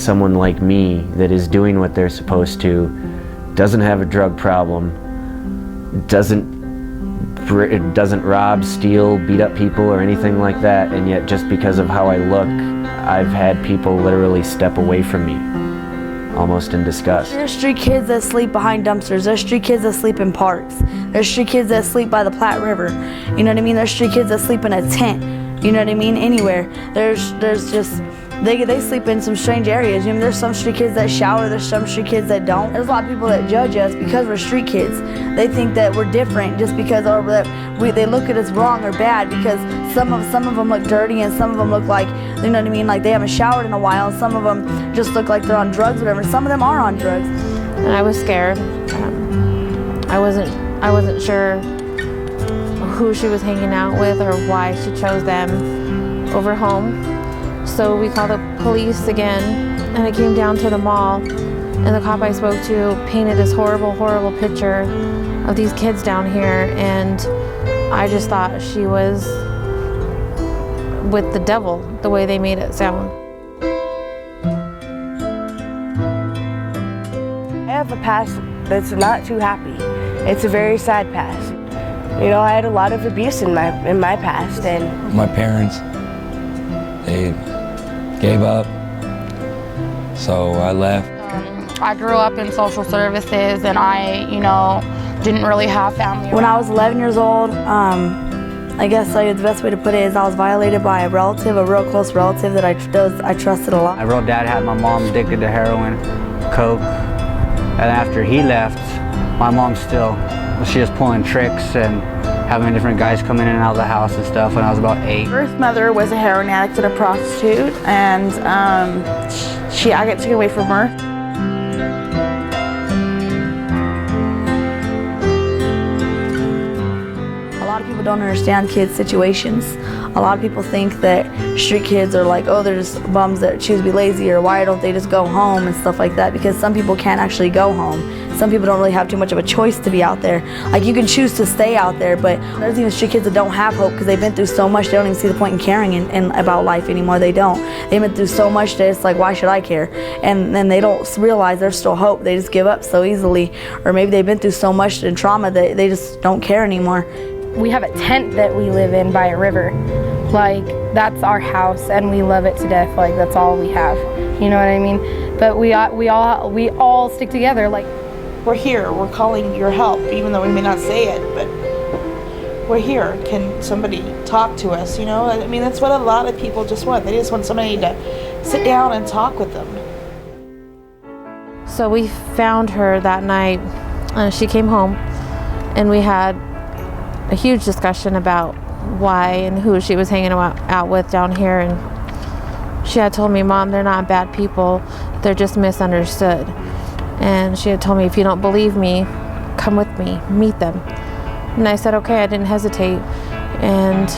someone like me that is doing what they're supposed to, doesn't have a drug problem, doesn't rob, steal, beat up people or anything like that, and yet just because of how I look, I've had people literally step away from me, almost in disgust. There's street kids that sleep behind dumpsters. There's street kids that sleep in parks. There's street kids that sleep by the Platte River. You know what I mean? There's street kids that sleep in a tent. You know what I mean? Anywhere. There's just, they sleep in some strange areas. You know, there's some street kids that shower, there's some street kids that don't. There's a lot of people that judge us because we're street kids. They think that we're different just because they look at us wrong or bad, because some of them look dirty and some of them look like, you know what I mean, like they haven't showered in a while, and some of them just look like they're on drugs or whatever. Some of them are on drugs. And I was scared. I wasn't sure who she was hanging out with or why she chose them over home. So we called the police again, and I came down to the mall, and the cop I spoke to painted this horrible, horrible picture of these kids down here, and I just thought she was with the devil, the way they made it sound. I have a past that's not too happy. It's a very sad past. You know, I had a lot of abuse in my past, and my parents, they gave up, so I left. I grew up in social services, and I, didn't really have family around. When I was 11 years old, I guess the best way to put it is I was violated by a relative, a real close relative that I trusted a lot. My real dad had my mom addicted to heroin, coke, and after he left, my mom she was pulling tricks and having different guys come in and out of the house and stuff when I was about 8. My birth mother was a heroin addict and a prostitute, and I got taken away from her. A lot of people don't understand kids' situations. A lot of people think that street kids are like, oh, they're just bums that choose to be lazy, or why don't they just go home and stuff like that, because some people can't actually go home. Some people don't really have too much of a choice to be out there. Like, you can choose to stay out there, but there's even street kids that don't have hope because they've been through so much, they don't even see the point in caring about life anymore. They don't. They've been through so much that it's like, why should I care? And then they don't realize there's still hope. They just give up so easily. Or maybe they've been through so much in trauma that they just don't care anymore. We have a tent that we live in by a river. Like, that's our house, and we love it to death. Like, that's all we have. You know what I mean? But we all stick together. Like, we're here, we're calling your help, even though we may not say it, but we're here. Can somebody talk to us, you know? I mean, that's what a lot of people just want. They just want somebody to sit down and talk with them. So we found her that night. She came home, and we had a huge discussion about why and who she was hanging out with down here. And she had told me, Mom, they're not bad people, they're just misunderstood. And she had told me, if you don't believe me, come with me, meet them. And I said, okay. I didn't hesitate. And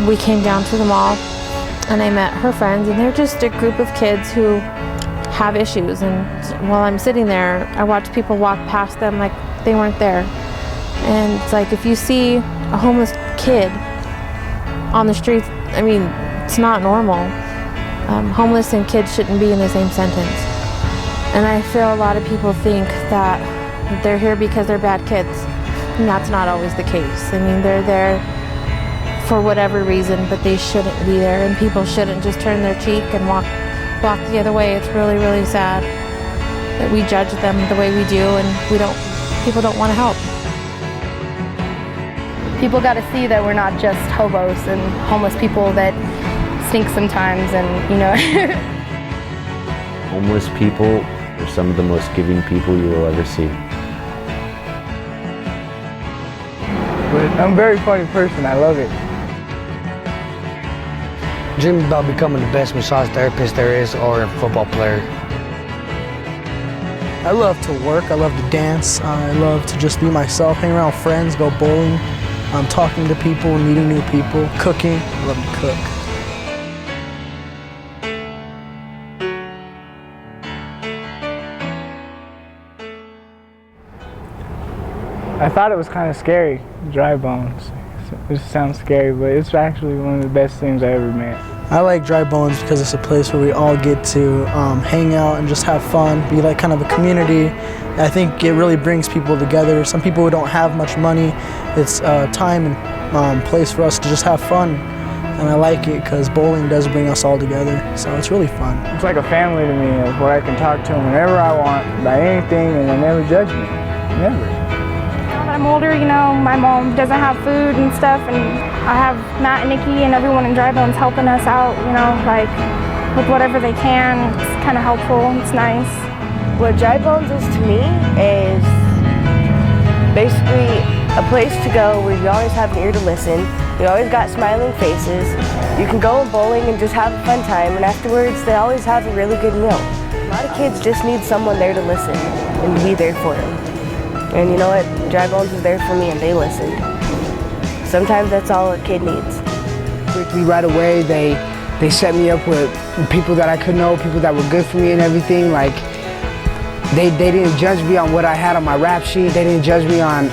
we came down to the mall, and I met her friends, and they're just a group of kids who have issues. And while I'm sitting there, I watch people walk past them like they weren't there. And it's like, if you see a homeless kid on the streets, I mean, it's not normal. Homeless and kids shouldn't be in the same sentence. And I feel a lot of people think that they're here because they're bad kids. And that's not always the case. I mean, they're there for whatever reason, but they shouldn't be there. And people shouldn't just turn their cheek and walk the other way. It's really, really sad that we judge them the way we do, and people don't want to help. people got to see that we're not just hobos and homeless people that stink sometimes, and Homeless people are some of the most giving people you will ever see. But I'm a very funny person, I love it. Dream about becoming the best massage therapist there is, or a football player. I love to work, I love to dance, I love to just be myself, hang around with friends, go bowling, talking to people, meeting new people, cooking, I love to cook. I thought it was kind of scary, dry bones. It sounds scary, but it's actually one of the best things I ever met. I like Dry Bones because it's a place where we all get to hang out and just have fun, be like kind of a community. I think it really brings people together. Some people who don't have much money, it's a time and place for us to just have fun. And I like it because bowling does bring us all together, so it's really fun. It's like a family to me, of where I can talk to them whenever I want about anything, and they never judge me, never. Now that I'm older, you know, my mom doesn't have food and stuff, and I have Matt and Nikki and everyone in Dry Bones helping us out, you know, like with whatever they can. It's kind of helpful, it's nice. What Dry Bones is to me is basically a place to go where you always have an ear to listen. You always got smiling faces. You can go bowling and just have a fun time, and afterwards they always have a really good meal. A lot of kids just need someone there to listen and be there for them. And you know what? Dry Bones is there for me, and they listened. Sometimes that's all a kid needs. Quickly, right away, they set me up with people that I could know, people that were good for me and everything. Like, they didn't judge me on what I had on my rap sheet. They didn't judge me on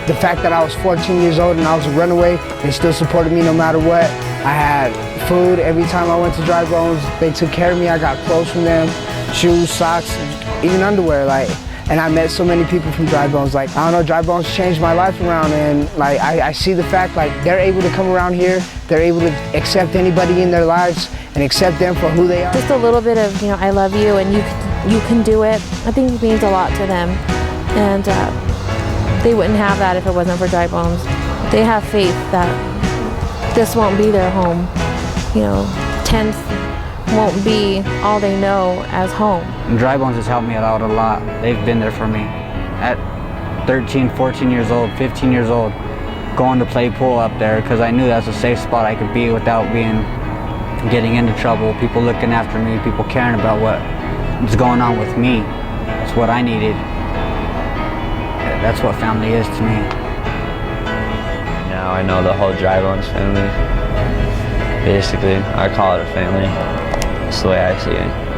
the fact that I was 14 years old and I was a runaway. They still supported me no matter what. I had food every time I went to Dry Bones. They took care of me. I got clothes from them, shoes, socks, even underwear. Like, and I met so many people from Dry Bones. Like, I don't know, Dry Bones changed my life around, and like I see the fact like they're able to come around here. They're able to accept anybody in their lives and accept them for who they are. Just a little bit of, you know, I love you and you can do it. I think it means a lot to them, and they wouldn't have that if it wasn't for Dry Bones. They have faith that this won't be their home. You know, tents won't be all they know as home. And Dry Bones has helped me out a lot. They've been there for me. At 13, 14 years old, 15 years old, going to play pool up there because I knew that's a safe spot I could be without getting into trouble, people looking after me, people caring about what's going on with me. That's what I needed. That's what family is to me. Now I know the whole Dry Bones family. Basically, I call it a family. That's the way I see it.